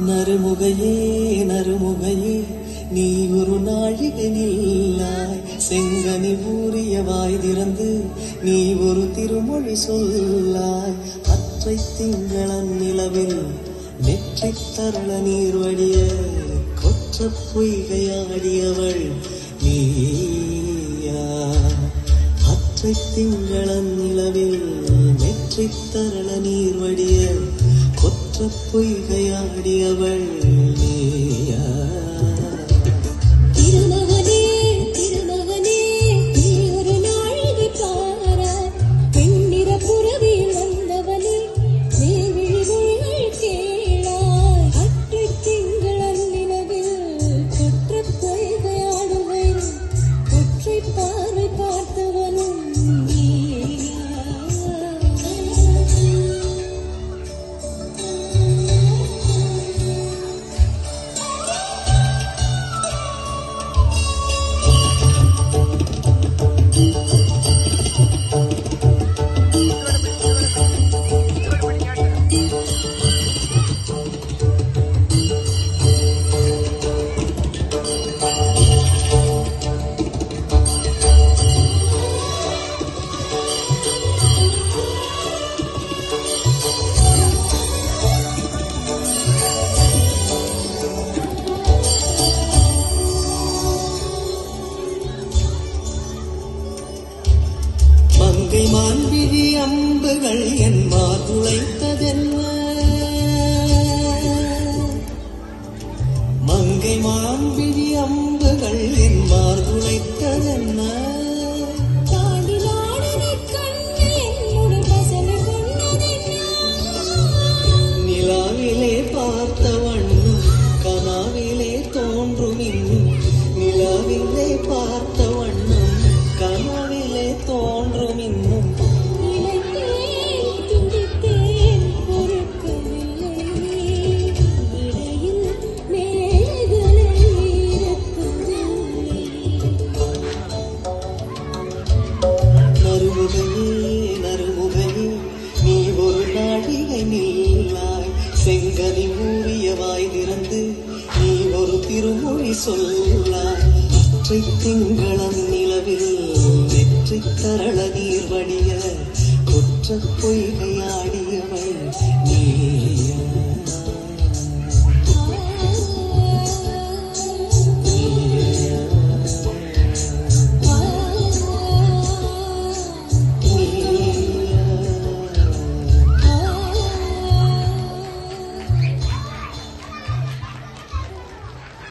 நறுமுகையே நறுமுகையே நீ ஒரு நாழிகை நில்லாய். செங்கனி ஊறிய வாய் திறந்து நீ ஒரு திருமொழி சொல்லாய். அற்றை திங்களன் நிலவில் நெற்றி தரள நீர் வடிய கொற்ற பொய்கையாடியவள் நீயா. அற்றை திங்களன் நிலவில் நெற்றி தரள நீர் வடிய கொற்ற பொய்கையாடியவள் நீயா. மான்விழி அம்புகள் என் மாதுளைத்ததென்ன? மங்கை மான்விழி அம்புகள் என் மாதுளைத்ததென்ன? நிலாவிலே பார்த்த வண்ணம் கனாவிலே தோன்றும் இன்னும். நிலாவிலே பார்த்த வண்ணம் கனாவிலே தோன்றும் இன்னும். நறுமுகையே நீ ஒரு நாழிகை நில்லாய். செங்கனி ஊறிய வாய் திறந்து நீ ஒரு திருமொழி சொல்லாய். அற்றை திங்களம் நிலவில் நெற்றி தரள நீர் வடிய கொற்ற பொய்கையாடியவள் நீ.